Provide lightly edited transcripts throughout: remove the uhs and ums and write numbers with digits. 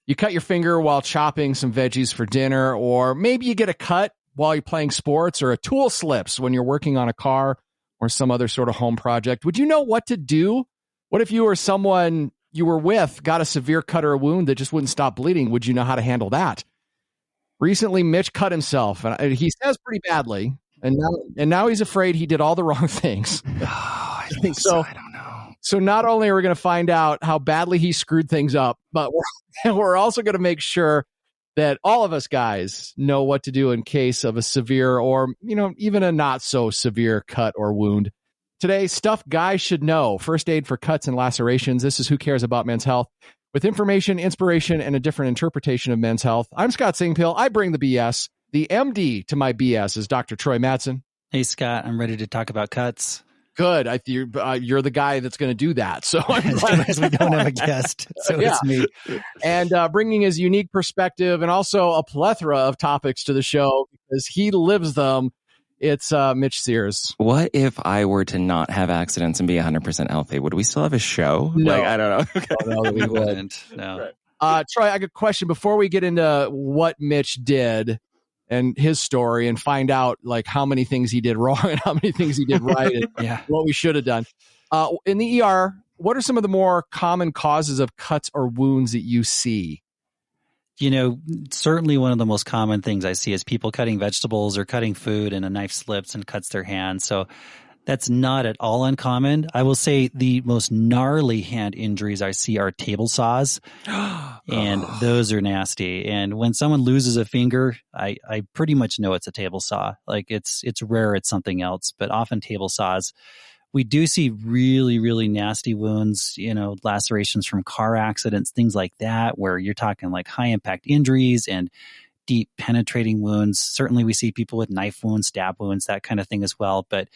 You cut your finger while chopping some veggies for dinner, or maybe you get a cut while you're playing sports, or a tool slips when you're working on a car or some other sort of home project. Would you know what to do? What if you or someone you were with got a severe cut or a wound that just wouldn't stop bleeding? Would you know how to handle that? Recently, Mitch cut himself, and he says pretty badly, and now he's afraid he did all the wrong things. I think so. I don't know. So not only are we going to find out how badly he screwed things up, but we're also going to make sure that all of us guys know what to do in case of a severe or, even a not so severe cut or wound. Today, stuff guys should know. First aid for cuts and lacerations. This is Who Cares About Men's Health, with information, inspiration, and a different interpretation of men's health. I'm Scott Singpill. I bring the BS. The MD to my BS is Dr. Troy Mattson. Hey, Scott. I'm ready to talk about cuts. Good. You're the guy that's going to do that. So I'm glad we don't have a guest. So it's me. And bringing his unique perspective and also a plethora of topics to the show because he lives them. It's Mitch Sears. What if I were to not have accidents and be 100% healthy? Would we still have a show? No. I don't know. Okay. Oh, no, we wouldn't. No. Troy, I got a question before we get into what Mitch did and his story and find out like how many things he did wrong and how many things he did right and what we should have done. In the ER, what are some of the more common causes of cuts or wounds that you see? Certainly one of the most common things I see is people cutting vegetables or cutting food and a knife slips and cuts their hand. So that's not at all uncommon. I will say the most gnarly hand injuries I see are table saws, and those are nasty. And when someone loses a finger, I pretty much know it's a table saw. Like it's rare it's something else, but often table saws. We do see really, really nasty wounds, lacerations from car accidents, things like that, where you're talking like high impact injuries and deep penetrating wounds. Certainly we see people with knife wounds, stab wounds, that kind of thing as well. But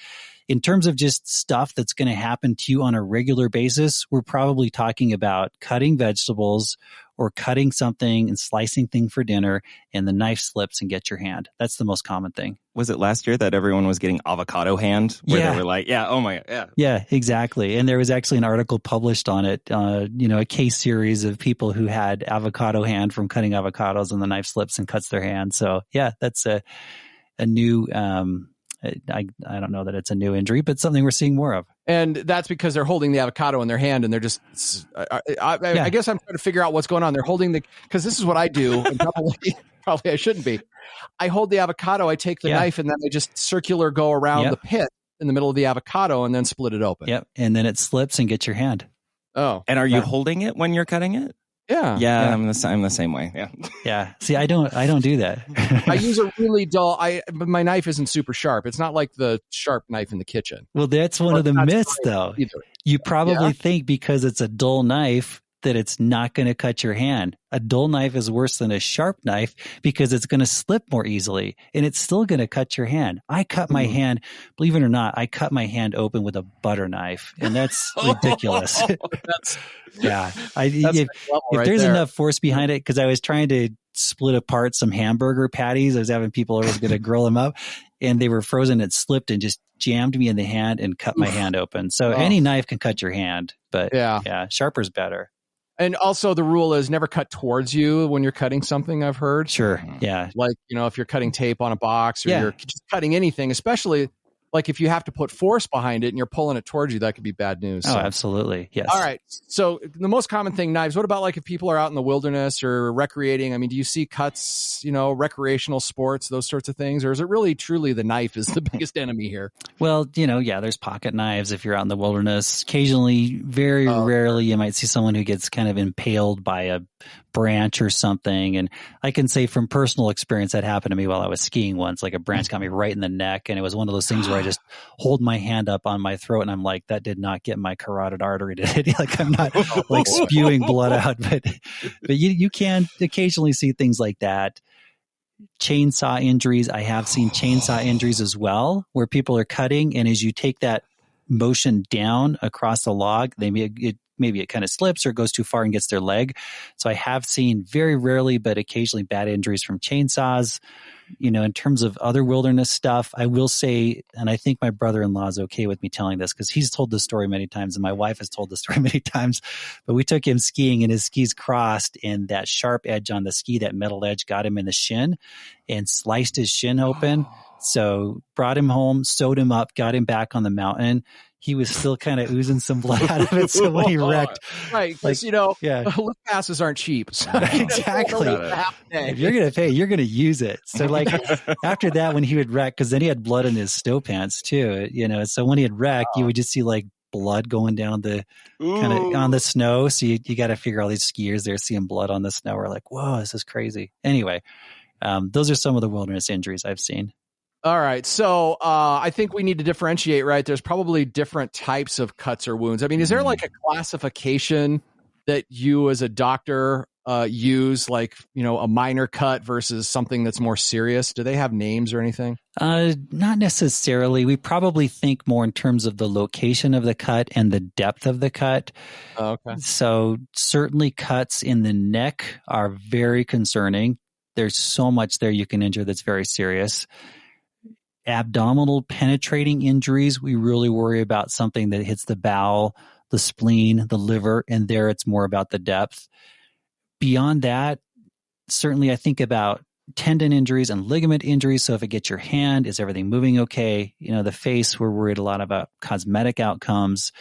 in terms of just stuff that's going to happen to you on a regular basis, we're probably talking about cutting vegetables or cutting something and slicing thing for dinner and the knife slips and get your hand. That's the most common thing. Was it last year that everyone was getting avocado hand? Where they were like, oh my, yeah. Yeah, exactly. And there was actually an article published on it, a case series of people who had avocado hand from cutting avocados and the knife slips and cuts their hand. So yeah, that's a new, I don't know that it's a new injury, but something we're seeing more of. And that's because they're holding the avocado in their hand and they're just, I guess I'm trying to figure out what's going on. They're holding because this is what I do. And probably I shouldn't be. I hold the avocado, I take the knife, and then I just circular go around the pit in the middle of the avocado and then split it open. Yep. And then it slips and gets your hand. Oh. And are you holding it when you're cutting it? Yeah. Yeah. I'm the same way. Yeah. Yeah. See, I don't do that. I use a really dull, but my knife isn't super sharp. It's not like the sharp knife in the kitchen. Well, that's one of the myths though. Either. You probably think because it's a dull knife that it's not going to cut your hand. A dull knife is worse than a sharp knife because it's going to slip more easily and it's still going to cut your hand. I cut my hand, believe it or not, I cut my hand open with a butter knife, and that's ridiculous. If there's enough force behind it, because I was trying to split apart some hamburger patties. I was having people over going to grill them up, and they were frozen. It slipped and just jammed me in the hand and cut my hand open. So any knife can cut your hand, but sharper's better. And also the rule is never cut towards you when you're cutting something, I've heard. Sure. Yeah. Like, if you're cutting tape on a box or you're just cutting anything, especially like if you have to put force behind it and you're pulling it towards you, that could be bad news. Oh, absolutely. Yes. All right. So the most common thing, knives. What about like if people are out in the wilderness or recreating? I mean, do you see cuts, recreational sports, those sorts of things? Or is it really truly the knife is the biggest enemy here? Well, there's pocket knives if you're out in the wilderness. Occasionally, very rarely, you might see someone who gets kind of impaled by a branch or something. And I can say from personal experience that happened to me while I was skiing once. Like a branch got me right in the neck, and it was one of those things where I just hold my hand up on my throat and I'm like, that did not get my carotid artery to hit. Like I'm not like spewing blood out, but you can occasionally see things like that. Chainsaw injuries. I have seen chainsaw injuries as well, where people are cutting, and as you take that motion down across the log, it maybe it kind of slips or goes too far and gets their leg. So I have seen very rarely, but occasionally bad injuries from chainsaws. In terms of other wilderness stuff, I will say, and I think my brother-in-law is okay with me telling this because he's told the story many times and my wife has told the story many times, but we took him skiing and his skis crossed and that sharp edge on the ski, that metal edge got him in the shin and sliced his shin open. So brought him home, sewed him up, got him back on the mountain. He was still kind of oozing some blood out of it. So when he wrecked, right? Because lift passes aren't cheap. So exactly. If you're gonna pay, you're gonna use it. So after that, when he would wreck, because then he had blood in his stow pants too. So when he had wrecked, you would just see blood going down the kind of on the snow. So you got to figure all these skiers there seeing blood on the snow. We're like, whoa, this is crazy. Anyway, those are some of the wilderness injuries I've seen. All right. So I think we need to differentiate, right? There's probably different types of cuts or wounds. I mean, is there a classification that you as a doctor use, a minor cut versus something that's more serious? Do they have names or anything? Not necessarily. We probably think more in terms of the location of the cut and the depth of the cut. Oh, okay. So certainly cuts in the neck are very concerning. There's so much there you can injure that's very serious. Abdominal penetrating injuries, we really worry about something that hits the bowel, the spleen, the liver, and there it's more about the depth. Beyond that, certainly I think about tendon injuries and ligament injuries. So if it gets your hand, is everything moving okay? The face, we're worried a lot about cosmetic outcomes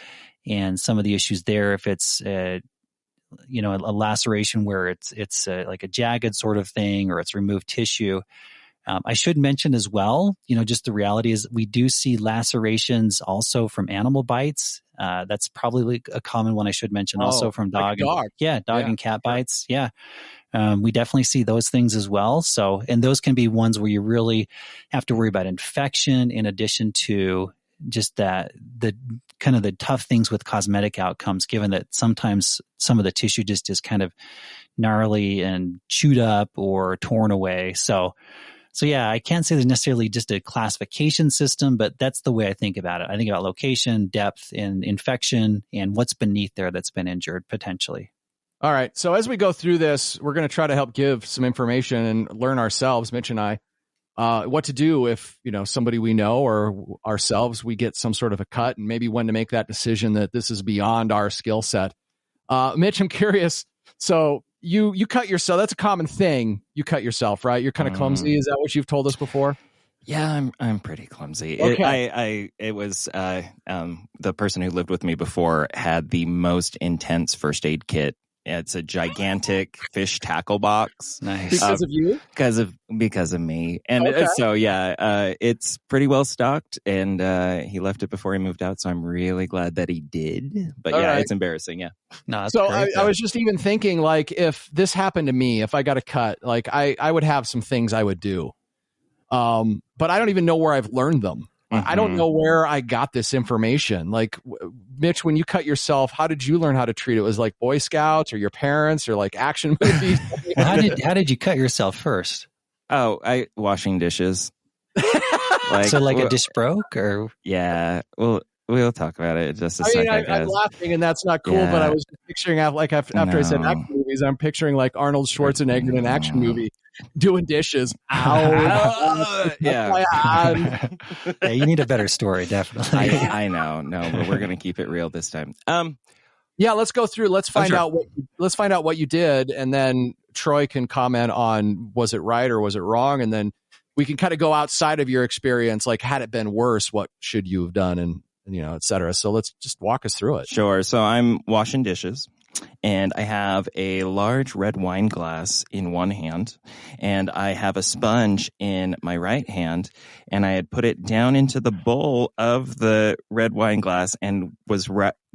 and some of the issues there. If it's a laceration where it's like a jagged sort of thing or it's removed tissue. I should mention as well, just the reality is we do see lacerations also from animal bites. That's probably a common one I should mention also from dog. And cat bites. Yeah. We definitely see those things as well. So, and those can be ones where you really have to worry about infection in addition to just the kind of the tough things with cosmetic outcomes, given that sometimes some of the tissue just is kind of gnarly and chewed up or torn away. So yeah, I can't say there's necessarily just a classification system, but that's the way I think about it. I think about location, depth, and infection, and what's beneath there that's been injured potentially. All right. So as we go through this, we're going to try to help give some information and learn ourselves, Mitch and I, what to do if, somebody we know or ourselves, we get some sort of a cut and maybe when to make that decision that this is beyond our skill set. Mitch, I'm curious. So you cut yourself. That's a common thing. You cut yourself, right? You're kind of clumsy. Is that what you've told us before? Yeah, I'm pretty clumsy. Okay. It was the person who lived with me before had the most intense first aid kit. It's a gigantic fish tackle box. Nice. Because of you? Because of me. And Okay. so, it's pretty well stocked. And he left it before he moved out. So I'm really glad that he did. But All right. it's embarrassing. Yeah. No, that's So great, I was just even thinking, if this happened to me, if I got a cut, I would have some things I would do. But I don't even know where I've learned them. Mm-hmm. I don't know where I got this information. Mitch, when you cut yourself, how did you learn how to treat it? Was it Boy Scouts or your parents or action movies? How did you cut yourself first? Oh, washing dishes. A dish broke or? Yeah. Well, we'll talk about it in just a second. I'm laughing and that's not cool, Yeah. but I was picturing after I said action movies, I'm picturing Arnold Schwarzenegger in an action movie doing dishes. Ow. Yeah. Yeah, you need a better story, definitely. I know. No, but we're going to keep it real this time. Yeah, let's go through. Let's find sure. out what you did, and then Troy can comment on was it right or was it wrong, and then we can kind of go outside of your experience. Had it been worse, what should you have done, and et cetera. So let's just walk us through it. Sure. So I'm washing dishes. And I have a large red wine glass in one hand, and I have a sponge in my right hand, and I had put it down into the bowl of the red wine glass and was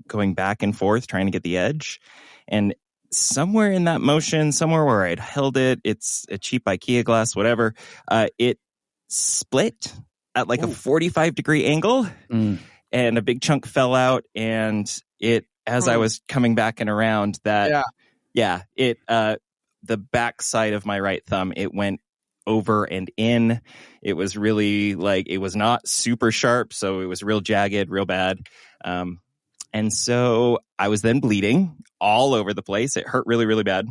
going back and forth trying to get the edge. And somewhere in that motion, somewhere where I'd held it, it's a cheap IKEA glass, whatever, it split at a 45-degree angle, and a big chunk fell out, and as I was coming back and around the back side of my right thumb, it went over and in. It was really it was not super sharp. So it was real jagged, real bad. And so I was then bleeding all over the place. It hurt really, really bad.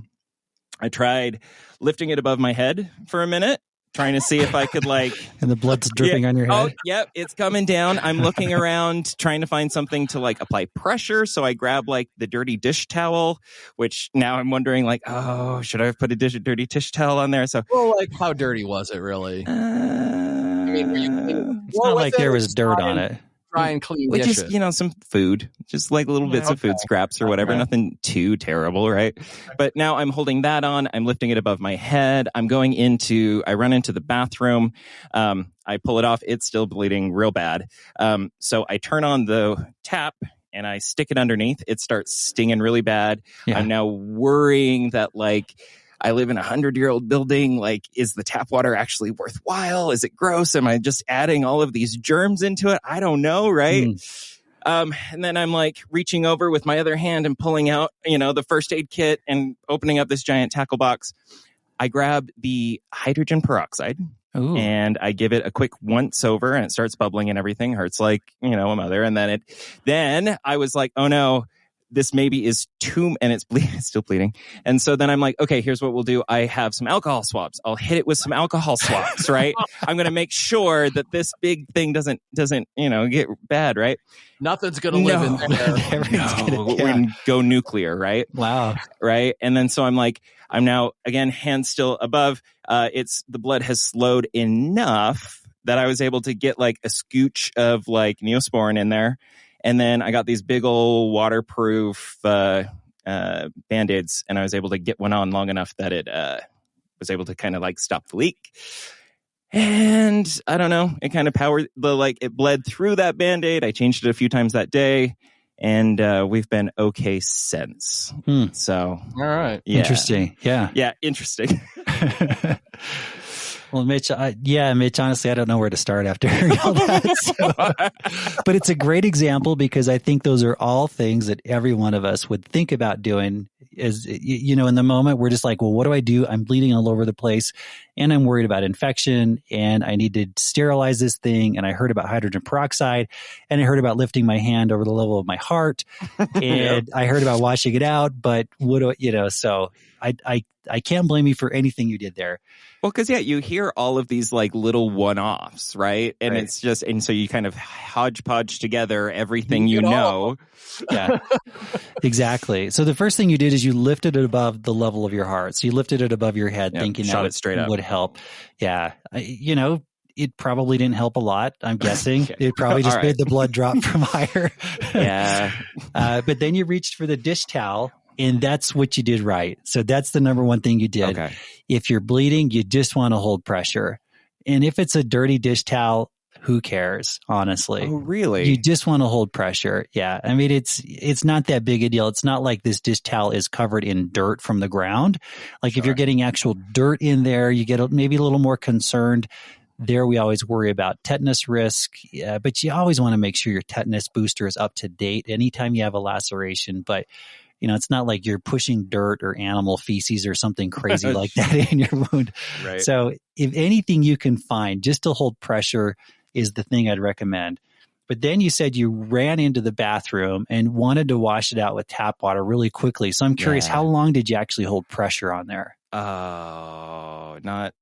I tried lifting it above my head for a minute, trying to see if I could like... And the blood's dripping on your head? Oh, yep, it's coming down. I'm looking around, trying to find something to like apply pressure. So I grab like the dirty dish towel, which now I'm wondering like, oh, should I have put a dirty dish towel on there? So, well, like how dirty was it really? I mean, were you it's not like there was dirt on it. Try and clean Which dishes. is, some food, just like little bits of food scraps or whatever. Nothing too terrible, right? But now I'm holding that on. I'm lifting it above my head. I run into the bathroom. I pull it off. It's still bleeding real bad. So I turn on the tap and I stick it underneath. It starts stinging really bad. Yeah. I'm now worrying that like, I live in a 100-year-old building. Like, is the tap water actually worthwhile? Is it gross? Am I just adding all of these germs into it? I don't know, right? And then I'm like reaching over with my other hand and pulling out, the first aid kit and opening up this giant tackle box. I grab the hydrogen peroxide. Ooh. And I give it a quick once over and it starts bubbling and everything hurts like, a mother. And then I was like, oh no. This maybe is too, and it's still bleeding. And so then I'm like, okay, here's what we'll do. I have some alcohol swabs. I'll hit it with some alcohol swabs, right? I'm going to make sure that this big thing doesn't, get bad, right? Nothing's going to live in there. We're going to go nuclear, right? Wow. Right. And then so I'm like, I'm now, again, hands still above. The blood has slowed enough that I was able to get like a scooch of like Neosporin in there. And then I got these big old waterproof Band-Aids, and I was able to get one on long enough that it was able to kind of like stop the leak. And I don't know, it kind of it bled through that Band-Aid. I changed it a few times that day, and we've been okay since. So, all right. Yeah. Interesting. Yeah. Yeah, interesting. Well, Mitch, honestly, I don't know where to start after hearing all that. But it's a great example because I think those are all things that every one of us would think about doing. Is, in the moment, we're just like, well, what do I do? I'm bleeding all over the place and I'm worried about infection and I need to sterilize this thing. And I heard about hydrogen peroxide and I heard about lifting my hand over the level of my heart and I heard about washing it out. But so I can't blame you for anything you did there. Well, because, you hear all of these like little one-offs, right? And it's just, and so you kind of hodgepodge together everything you know. Yeah, exactly. So the first thing you did is you lifted it above the level of your heart. So you lifted it above your head thinking that it straight up would help. Yeah. It probably didn't help a lot, I'm guessing. Okay. It probably just made the blood drop from higher. Yeah. But then you reached for the dish towel. And that's what you did right. So that's the number one thing you did. Okay. If you're bleeding, you just want to hold pressure. And if it's a dirty dish towel, who cares, honestly? Oh, really? You just want to hold pressure. Yeah. I mean, it's not that big a deal. It's not like this dish towel is covered in dirt from the ground. Like if you're getting actual dirt in there, you get maybe a little more concerned. There, we always worry about tetanus risk, but you always want to make sure your tetanus booster is up to date anytime you have a laceration. But it's not like you're pushing dirt or animal feces or something crazy like that in your wound. Right. So if anything you can find just to hold pressure is the thing I'd recommend. But then you said you ran into the bathroom and wanted to wash it out with tap water really quickly. So I'm curious, how long did you actually hold pressure on there? Oh, not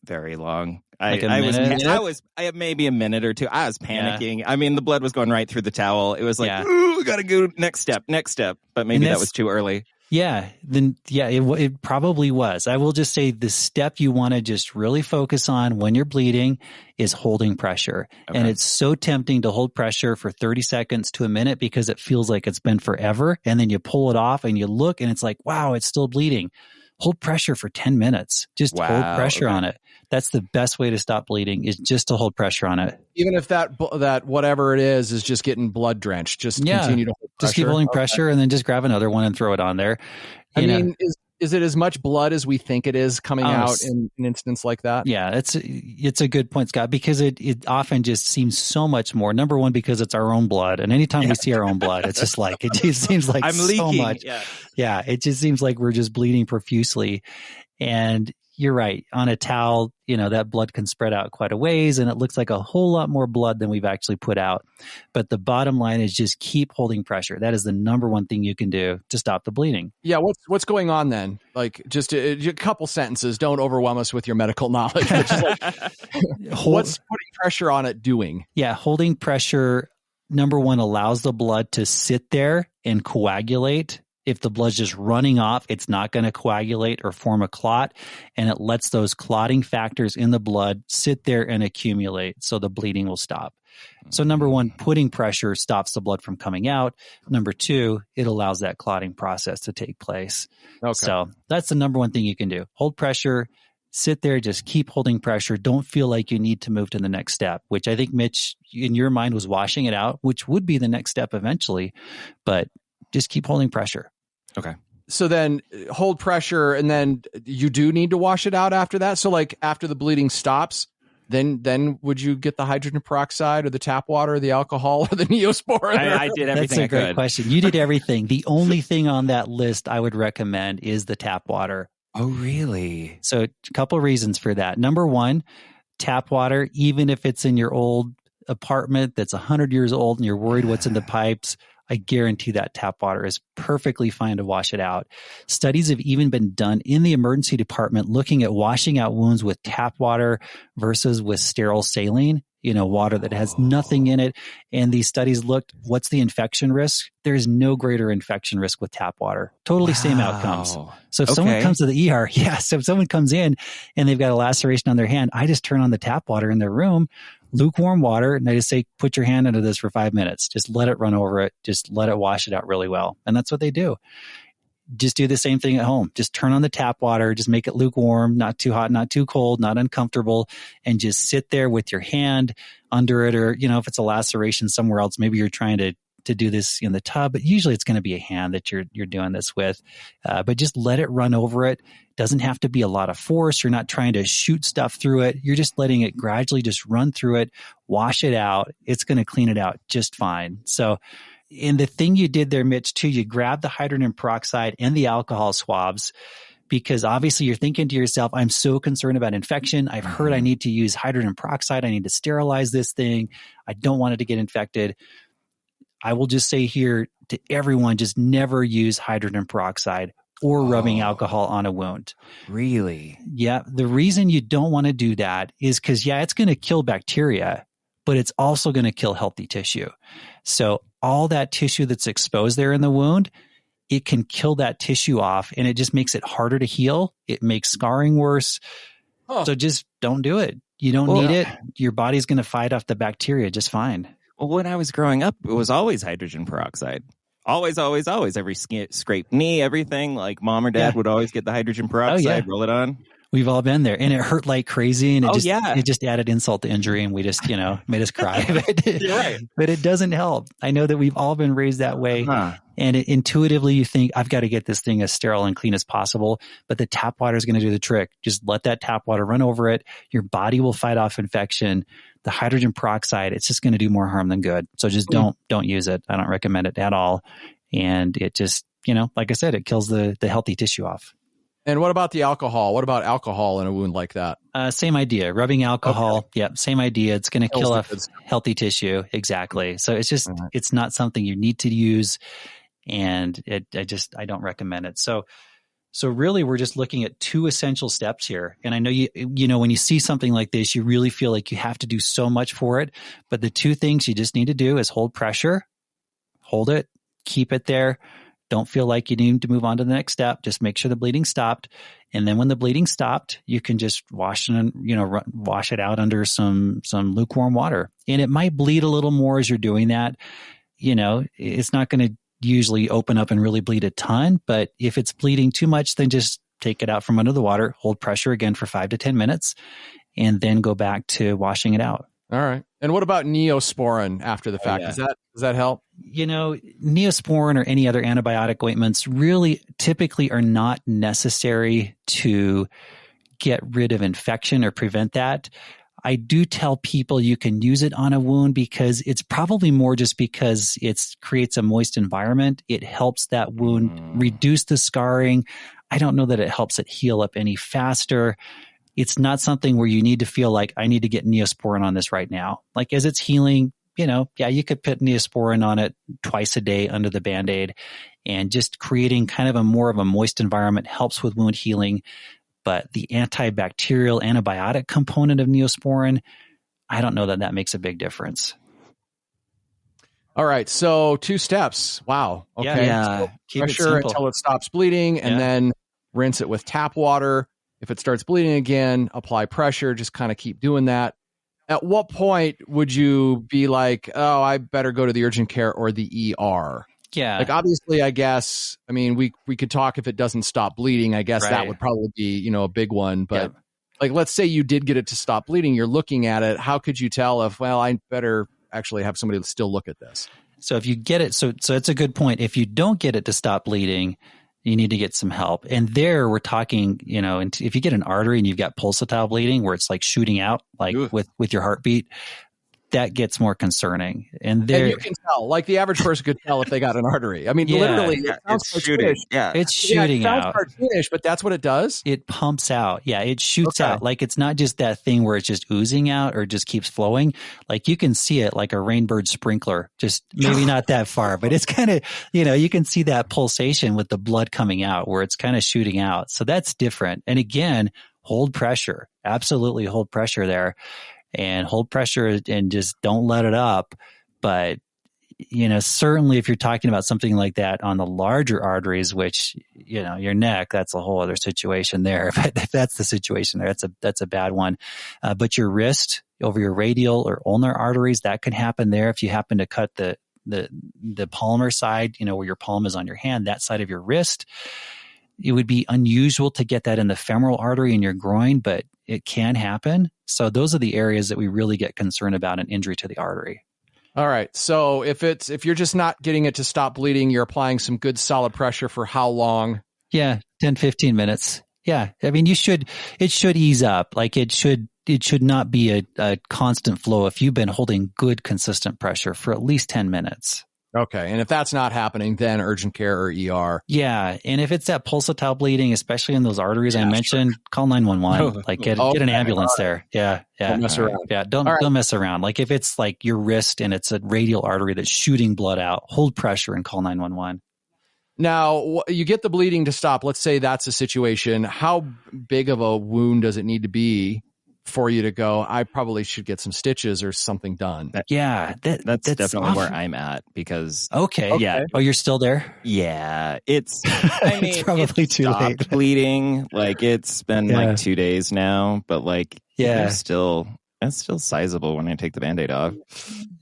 very long. Like I was maybe a minute or two. I was panicking. Yeah. I mean, the blood was going right through the towel. It was like, ooh, we got to go next step. But maybe that was too early. Yeah. Then, it probably was. I will just say the step you want to just really focus on when you're bleeding is holding pressure. Okay. And it's so tempting to hold pressure for 30 seconds to a minute because it feels like it's been forever. And then you pull it off and you look and it's like, wow, it's still bleeding. Hold pressure for 10 minutes. Just hold pressure on it. That's the best way to stop bleeding is just to hold pressure on it. Even if that whatever it is just getting blood drenched, just continue to hold pressure. Just keep holding pressure and then just grab another one and throw it on there. I mean, is it as much blood as we think it is coming out in an instance like that? Yeah, it's a good point, Scott, because it often just seems so much more. Number one, because it's our own blood. And anytime we see our own blood, it's just like, it just seems like I'm so leaking. much. Yeah, it just seems like we're just bleeding profusely. And you're right. On a towel, that blood can spread out quite a ways and it looks like a whole lot more blood than we've actually put out. But the bottom line is just keep holding pressure. That is the number one thing you can do to stop the bleeding. Yeah. What's going on then? Like just a couple sentences. Don't overwhelm us with your medical knowledge. But just like, what's putting pressure on it doing? Yeah. Holding pressure, number one, allows the blood to sit there and coagulate. If the blood's just running off, it's not going to coagulate or form a clot, and it lets those clotting factors in the blood sit there and accumulate, so the bleeding will stop. So number one, putting pressure stops the blood from coming out. Number two, it allows that clotting process to take place. Okay. So that's the number one thing you can do. Hold pressure, sit there, just keep holding pressure. Don't feel like you need to move to the next step, which I think, Mitch, in your mind was washing it out, which would be the next step eventually, but just keep holding pressure. Okay. So then hold pressure, and then you do need to wash it out after that. So like after the bleeding stops, then would you get the hydrogen peroxide or the tap water or the alcohol or the Neosporin? I did everything. That's a great question. You did everything. The only thing on that list I would recommend is the tap water. Oh, really? So a couple of reasons for that. Number one, tap water, even if it's in your old apartment that's 100 years old and you're worried what's in the pipes, I guarantee that tap water is perfectly fine to wash it out. Studies have even been done in the emergency department looking at washing out wounds with tap water versus with sterile saline, water that has nothing in it. And these studies looked, what's the infection risk? There's no greater infection risk with tap water. Totally same outcomes. So if someone comes to the ER, so if someone comes in and they've got a laceration on their hand, I just turn on the tap water in their room, lukewarm water, and I just say, put your hand under this for 5 minutes. Just let it run over it. Just let it wash it out really well. And that's what they do. Just do the same thing at home. Just turn on the tap water. Just make it lukewarm, not too hot, not too cold, not uncomfortable, and just sit there with your hand under it. Or, if it's a laceration somewhere else, maybe you're trying to do this in the tub, but usually it's going to be a hand that you're doing this with. But just let it run over it. Doesn't have to be a lot of force. You're not trying to shoot stuff through it. You're just letting it gradually just run through it, wash it out. It's going to clean it out just fine. So, and the thing you did there, Mitch, too, you grabbed the hydrogen peroxide and the alcohol swabs, because obviously you're thinking to yourself, I'm so concerned about infection. I've heard I need to use hydrogen peroxide. I need to sterilize this thing. I don't want it to get infected. I will just say here to everyone, just never use hydrogen peroxide or rubbing alcohol on a wound. Really? Yeah. The reason you don't want to do that is because, it's going to kill bacteria, but it's also going to kill healthy tissue. So all that tissue that's exposed there in the wound, it can kill that tissue off, and it just makes it harder to heal. It makes scarring worse. So just don't do it. You don't need it. Your body's going to fight off the bacteria just fine. Well, when I was growing up, it was always hydrogen peroxide. Always, always, always. Every scraped knee, everything. Like mom or dad would always get the hydrogen peroxide, roll it on. We've all been there, and it hurt like crazy, and it just added insult to injury, and we just, made us cry. You're right. But it doesn't help. I know that we've all been raised that way, and intuitively you think, I've got to get this thing as sterile and clean as possible, but the tap water is going to do the trick. Just let that tap water run over it. Your body will fight off infection. The hydrogen peroxide, it's just going to do more harm than good. So just don't use it. I don't recommend it at all. And it just, like I said, it kills the healthy tissue off. And what about the alcohol? What about alcohol in a wound like that? Same idea. Rubbing alcohol. Okay. Yep. Same idea. It's going to kill off healthy tissue. Exactly. So it's just, it's not something you need to use. And I don't recommend it. So really we're just looking at two essential steps here. And I know when you see something like this, you really feel like you have to do so much for it. But the two things you just need to do is hold pressure, hold it, keep it there. Don't feel like you need to move on to the next step. Just make sure the bleeding stopped. And then when the bleeding stopped, you can just wash it out under some lukewarm water. And it might bleed a little more as you're doing that. It's not going to usually open up and really bleed a ton, but if it's bleeding too much, then just take it out from under the water, hold pressure again for 5 to 10 minutes, and then go back to washing it out. All right. And what about Neosporin after the fact? Does that help? Neosporin or any other antibiotic ointments really typically are not necessary to get rid of infection or prevent that. I do tell people you can use it on a wound because it's probably more just because it creates a moist environment. It helps that wound reduce the scarring. I don't know that it helps it heal up any faster. It's not something where you need to feel like I need to get Neosporin on this right now. Like as it's healing, you could put Neosporin on it twice a day under the Band-Aid, and just creating kind of a more of a moist environment helps with wound healing. But the antibacterial antibiotic component of Neosporin, I don't know that makes a big difference. All right. So 2 steps. Wow. Okay. Yeah. So Keep it pressure simple until it stops bleeding, and then rinse it with tap water. If it starts bleeding again, apply pressure. Just kind of keep doing that. At what point would you be like, oh, I better go to the urgent care or the ER? Yeah. Like, obviously, I guess, I mean, we could talk if it doesn't stop bleeding. I guess that would probably be, a big one. But like, let's say you did get it to stop bleeding. You're looking at it. How could you tell if, well, I better actually have somebody still look at this? So if you get it, so it's a good point. If you don't get it to stop bleeding, you need to get some help. And there we're talking, if you get an artery and you've got pulsatile bleeding where it's like shooting out, like with your heartbeat, that gets more concerning. And you can tell, like the average person could tell if they got an artery. I mean, literally, it sounds it's shooting. It's shooting it sounds out. cartoonish, but that's what it does. It pumps out. Yeah, it shoots out. Like it's not just that thing where it's just oozing out or just keeps flowing. Like you can see it like a rainbird sprinkler, just maybe not that far, but it's kind of, you can see that pulsation with the blood coming out where it's kind of shooting out. So that's different. And again, hold pressure. Absolutely hold pressure there. And hold pressure and just don't let it up. But, certainly if you're talking about something like that on the larger arteries, which, your neck, that's a whole other situation there. But if that's the situation there, that's a bad one. But your wrist over your radial or ulnar arteries, that can happen there. If you happen to cut the palmar side, where your palm is on your hand, that side of your wrist, it would be unusual to get that in the femoral artery in your groin, but it can happen. So those are the areas that we really get concerned about an injury to the artery. All right. So if you're just not getting it to stop bleeding, you're applying some good solid pressure for how long? Yeah, 10, 15 minutes. Yeah. I mean, it should ease up. Like it should not be a constant flow if you've been holding good, consistent pressure for at least 10 minutes. Okay. And if that's not happening, then urgent care or ER. Yeah. And if it's that pulsatile bleeding, especially in those arteries I mentioned, call 911. Like get an ambulance there. Yeah. Yeah. Don't mess around. Yeah. Don't mess around. Like if it's like your wrist and it's a radial artery that's shooting blood out, hold pressure and call 911. Now, you get the bleeding to stop. Let's say that's a situation. How big of a wound does it need to be for you to go, I probably should get some stitches or something done? That's definitely awful. where I'm at because yeah. Oh, you're still there? Yeah, it's it's probably too late. Bleeding, like it's been like 2 days now, but like that's still sizable when I take the Band-Aid off.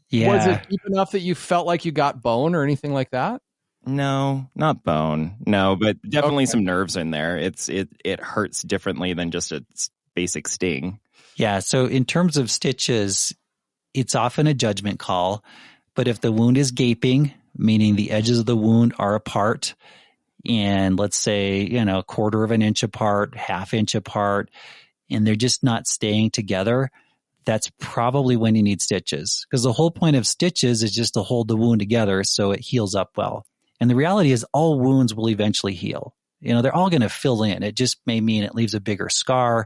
Yeah. Was it deep enough that you felt like you got bone or anything like that? No, not bone. No, but definitely some nerves in there. It hurts differently than just a basic sting. Yeah. So in terms of stitches, it's often a judgment call. But if the wound is gaping, meaning the edges of the wound are apart, and let's say, a quarter of an inch apart, half inch apart, and they're just not staying together, that's probably when you need stitches. Because the whole point of stitches is just to hold the wound together so it heals up well. And the reality is all wounds will eventually heal. They're all going to fill in. It just may mean it leaves a bigger scar,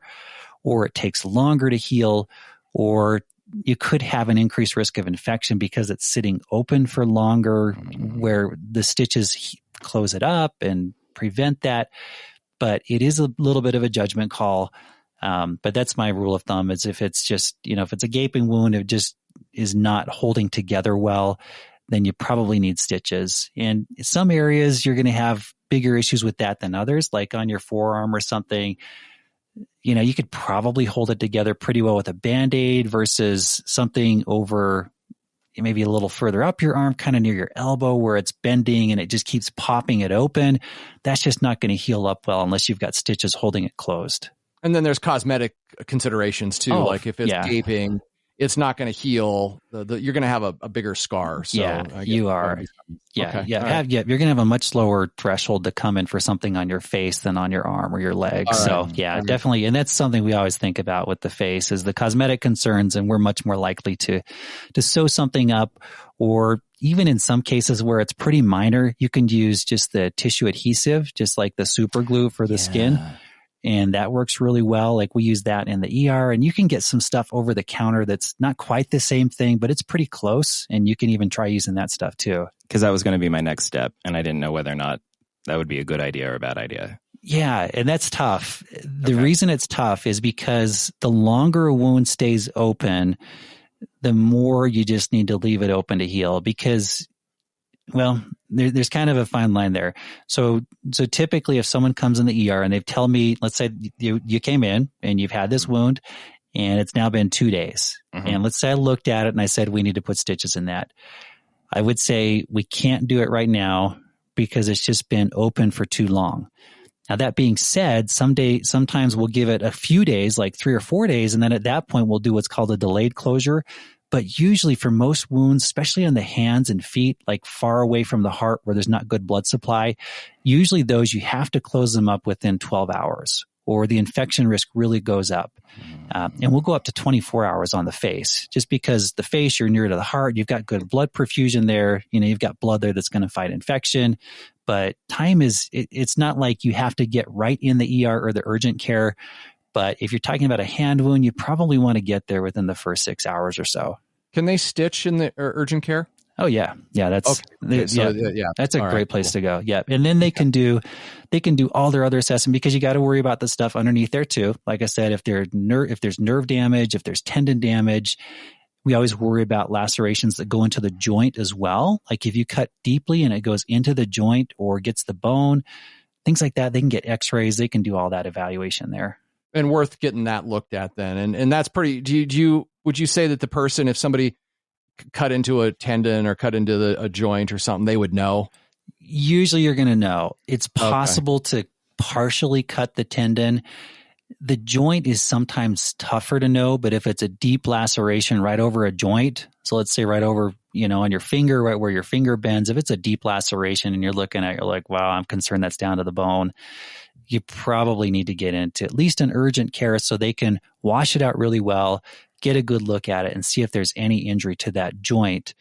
or it takes longer to heal, or you could have an increased risk of infection because it's sitting open for longer, where the stitches close it up and prevent that. But it is a little bit of a judgment call. But that's my rule of thumb, is if it's just, if it's a gaping wound, it just is not holding together well, then you probably need stitches. And in some areas, you're going to have bigger issues with that than others, like on your forearm or something. You could probably hold it together pretty well with a Band-Aid versus something over maybe a little further up your arm, kind of near your elbow, where it's bending and it just keeps popping it open. That's just not going to heal up well unless you've got stitches holding it closed. And then there's cosmetic considerations too. Like if it's gaping, it's not going to heal. You're going to have a bigger scar. So yeah, you are. Yeah, okay. yeah, you're going to have a much lower threshold to come in for something on your face than on your arm or your leg. Right. So yeah, definitely. And that's something we always think about with the face is the cosmetic concerns, and we're much more likely to sew something up, or even in some cases where it's pretty minor, you can use just the tissue adhesive, just like the super glue for the skin. And that works really well. Like we use that in the ER, and you can get some stuff over the counter that's not quite the same thing, but it's pretty close. And you can even try using that stuff too. Because that was going to be my next step, and I didn't know whether or not that would be a good idea or a bad idea. Yeah, and that's tough. The reason it's tough is because the longer a wound stays open, the more you just need to leave it open to heal, because, well, there's kind of a fine line there. So typically if someone comes in the ER and they tell me, let's say you came in and you've had this wound and it's now been 2 days. And let's say I looked at it and I said, we need to put stitches in that. I would say we can't do it right now because it's just been open for too long. Now, that being said, sometimes we'll give it a few days, like 3 or 4 days, and then at that point we'll do what's called a delayed closure. But usually for most wounds, especially on the hands and feet, like far away from the heart where there's not good blood supply, usually those you have to close them up within 12 hours or the infection risk really goes up. And we'll go up to 24 hours on the face, just because the face, you're near to the heart, you've got good blood perfusion there, you've got blood there that's going to fight infection. But time it's not like you have to get right in the ER or the urgent care. But if you're talking about a hand wound, you probably want to get there within the first 6 hours or so. Can they stitch in the urgent care? Oh yeah. That's that's a great place to go. Yeah. And then they can do all their other assessment, because you got to worry about the stuff underneath there too. Like I said, if there's nerve damage, if there's tendon damage, we always worry about lacerations that go into the joint as well. Like if you cut deeply and it goes into the joint or gets the bone, things like that, they can get x-rays. They can do all that evaluation there. And worth getting that looked at then. And that's pretty, would you say that the person, if somebody cut into a tendon or cut into a joint or something, they would know? Usually you're going to know. It's possible to partially cut the tendon. The joint is sometimes tougher to know, but if it's a deep laceration right over a joint, so let's say right over, on your finger, right where your finger bends, if it's a deep laceration and you're looking at it, you're like, wow, I'm concerned that's down to the bone, you probably need to get into at least an urgent care so they can wash it out really well, get a good look at it, and see if there's any injury to that joint.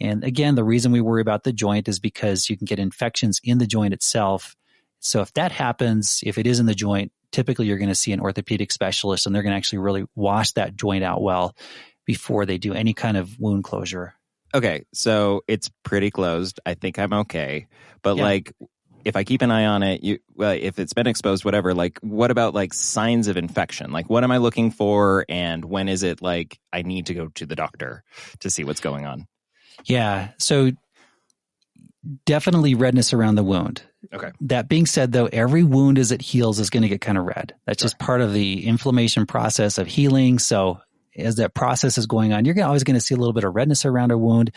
And again, the reason we worry about the joint is because you can get infections in the joint itself. So if that happens, if it is in the joint, typically you're going to see an orthopedic specialist, and they're going to actually really wash that joint out well before they do any kind of wound closure. Okay, so it's pretty closed. I think I'm okay. But if I keep an eye on it, if it's been exposed, whatever, what about signs of infection? What am I looking for, and when is it I need to go to the doctor to see what's going on? Yeah, so definitely redness around the wound. Okay. That being said, though, every wound as it heals is going to get kind of red. That's just part of the inflammation process of healing. So as that process is going on, you're always going to see a little bit of redness around a wound.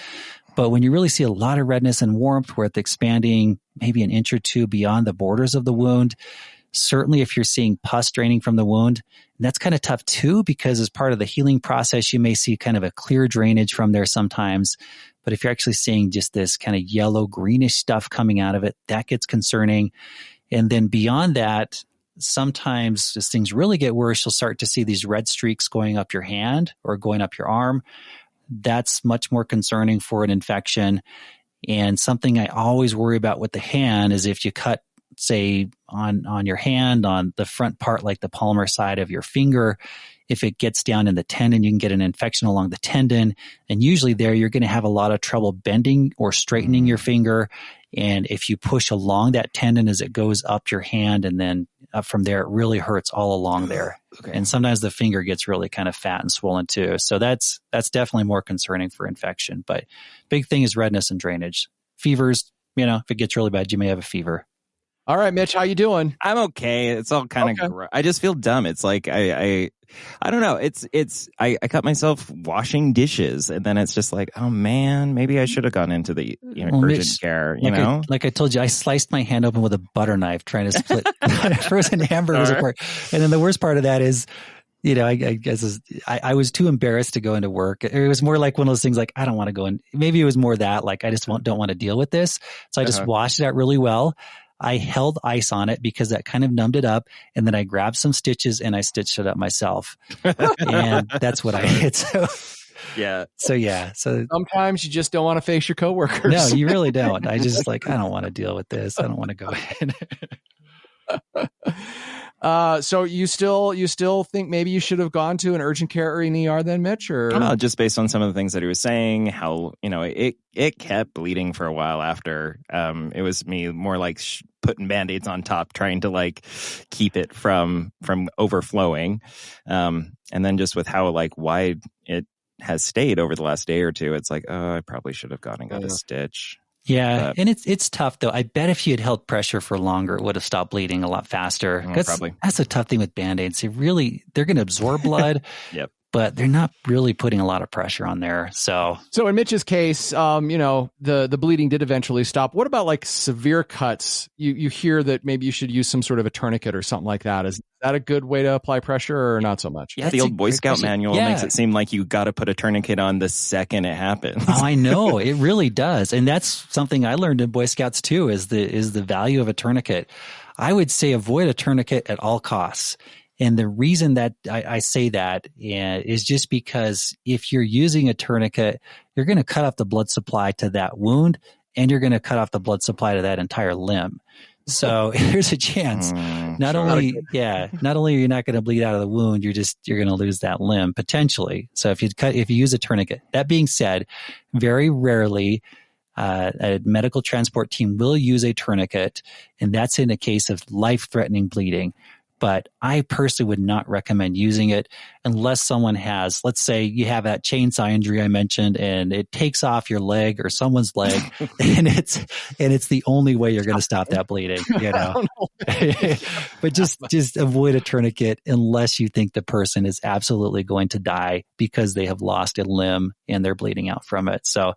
But when you really see a lot of redness and warmth where it's expanding maybe an inch or two beyond the borders of the wound, certainly if you're seeing pus draining from the wound, and that's kind of tough too, because as part of the healing process, you may see kind of a clear drainage from there sometimes. But if you're actually seeing just this kind of yellow greenish stuff coming out of it, that gets concerning. And then beyond that, sometimes as things really get worse, you'll start to see these red streaks going up your hand or going up your arm. That's much more concerning for an infection. And something I always worry about with the hand is if you cut, say, on your hand, on the front part, like the palmar side of your finger, if it gets down in the tendon, you can get an infection along the tendon. And usually there, you're going to have a lot of trouble bending or straightening your finger. And if you push along that tendon as it goes up your hand and then up from there, it really hurts all along there. Okay. And sometimes the finger gets really kind of fat and swollen too. So that's definitely more concerning for infection. But big thing is redness and drainage. Fevers, if it gets really bad, you may have a fever. All right, Mitch, how you doing? I'm okay. It's all kind of I just feel dumb. It's I don't know. I cut myself washing dishes, and then it's just oh man, maybe I should have gone into the urgent care. Like I told you, I sliced my hand open with a butter knife trying to split frozen hamburgers apart. And then the worst part of that is you know, I guess I was too embarrassed to go into work. It was more like one of those things like, I don't want to go in. Maybe it was more that like, I just don't want to deal with this. So I just washed it out really well. I held ice on it because that kind of numbed it up. And then I grabbed some stitches and I stitched it up myself. And that's what I did. So sometimes you just don't want to face your coworkers. No, you really don't. I just like, I don't want to deal with this. I don't want to go in. So you still think maybe you should have gone to an urgent care or an ER then, Mitch? Or just based on some of the things that he was saying, how it kept bleeding for a while after. It was me more like putting Band-Aids on top, trying to like keep it from overflowing, and then just with how like wide it has stayed over the last day or two, it's like, oh, I probably should have gone and got a stitch. Yeah, and it's tough though. I bet if you had held pressure for longer, it would have stopped bleeding a lot faster. Probably. That's a tough thing with Band-Aids. They're going to absorb blood. Yep. But they're not really putting a lot of pressure on there. So in Mitch's case, the bleeding did eventually stop. What about like severe cuts? You hear that maybe you should use some sort of a tourniquet or something like that. Is that a good way to apply pressure or not so much? Yeah, the old Boy Scout manual makes it seem like you got to put a tourniquet on the second it happens. Oh, I know. It really does. And that's something I learned in Boy Scouts too, is the value of a tourniquet. I would say avoid a tourniquet at all costs. And the reason that I say that is just because if you're using a tourniquet, you're going to cut off the blood supply to that wound and you're going to cut off the blood supply to that entire limb. So there's a chance. Not only are you not going to bleed out of the wound, you're going to lose that limb potentially. So if you use a tourniquet. That being said, very rarely a medical transport team will use a tourniquet, and that's in a case of life-threatening bleeding. But I personally would not recommend using it unless someone has, let's say you have that chainsaw injury I mentioned and it takes off your leg or someone's leg and it's the only way you're going to stop that bleeding, you know. But just avoid a tourniquet unless you think the person is absolutely going to die because they have lost a limb and they're bleeding out from it. So,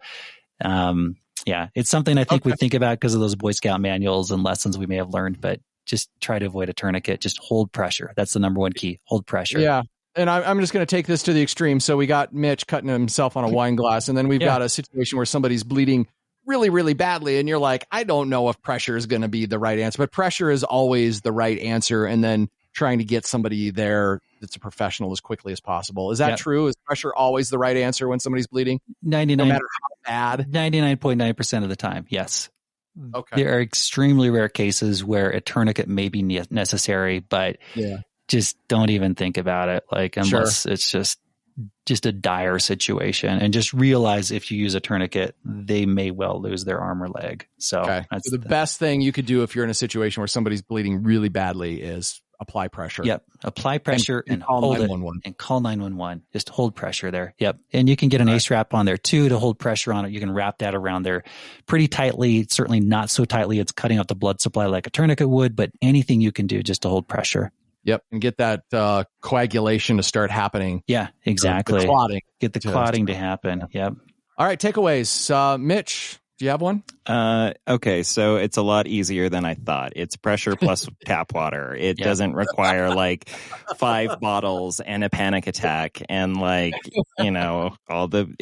it's something I think we think about because of those Boy Scout manuals and lessons we may have learned, but just try to avoid a tourniquet. Just hold pressure. That's the number one key. Hold pressure. Yeah. And I'm just going to take this to the extreme. So we got Mitch cutting himself on a wine glass, and then we've got a situation where somebody's bleeding really, really badly. And you're like, I don't know if pressure is going to be the right answer, but pressure is always the right answer. And then trying to get somebody there that's a professional as quickly as possible. Is that true? Is pressure always the right answer when somebody's bleeding? 99, no matter how bad? 99.9% of the time. Yes. Okay. There are extremely rare cases where a tourniquet may be necessary, but just don't even think about it. Like unless it's just a dire situation, and just realize if you use a tourniquet, they may well lose their arm or leg. So, that's the best thing you could do if you're in a situation where somebody's bleeding really badly is apply pressure. Yep. Apply pressure and call hold 911. and call 911. Just hold pressure there. Yep. And you can get an ace wrap on there too to hold pressure on it. You can wrap that around there pretty tightly. Certainly not so tightly it's cutting off the blood supply like a tourniquet would, but anything you can do just to hold pressure. Yep. And get that coagulation to start happening. Yeah, exactly. The clotting. Get the clotting to happen. Yep. All right. Takeaways. Mitch, do you have one? Okay, so it's a lot easier than I thought. It's pressure plus tap water. It doesn't require like 5 bottles and a panic attack and like, all the,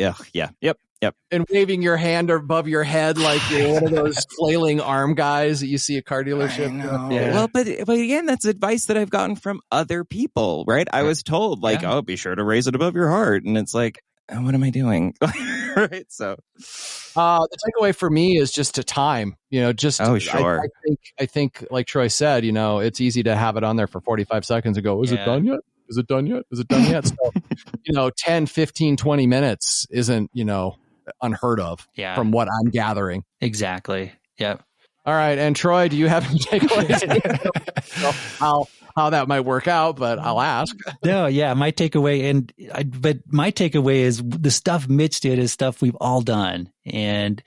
Yep. And waving your hand above your head like you're one of those flailing arm guys that you see at car dealership. Yeah. Well, but again, that's advice that I've gotten from other people, right? I was told like, oh, be sure to raise it above your heart. And it's like, what am I doing? Right. So the takeaway for me is just to time, sure. I think like Troy said, it's easy to have it on there for 45 seconds and go, is it done yet? Is it done yet? Is it done yet? So, 10, 15, 20 minutes isn't, unheard of from what I'm gathering. Exactly. Yep. All right. And Troy, do you have any takeaways? How that might work out, but I'll ask. No, yeah, my takeaway, but my takeaway is the stuff Mitch did is stuff we've all done, and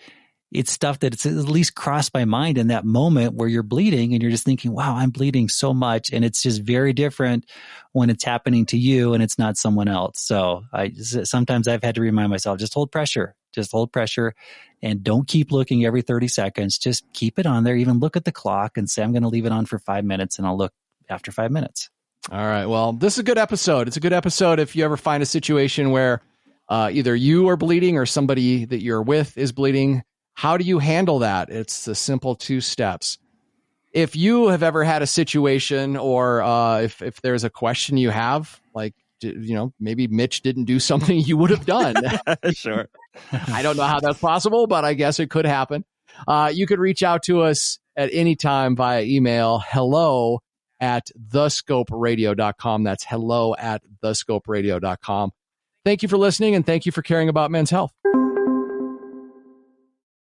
it's stuff that's at least crossed my mind in that moment where you're bleeding and you're just thinking, "Wow, I'm bleeding so much," and it's just very different when it's happening to you and it's not someone else. So sometimes I've had to remind myself, just hold pressure, and don't keep looking every 30 seconds. Just keep it on there. Even look at the clock and say, "I'm going to leave it on for 5 minutes," and I'll look after 5 minutes. All right. Well, this is a good episode. It's a good episode if you ever find a situation where either you are bleeding or somebody that you're with is bleeding. How do you handle that? It's the simple 2 steps. If you have ever had a situation or if there's a question you have, like, maybe Mitch didn't do something you would have done. Sure. I don't know how that's possible, but I guess it could happen. You could reach out to us at any time via email, hello@thescoperadio.com. That's hello@thescoperadio.com. Thank you for listening, and thank you for caring about men's health.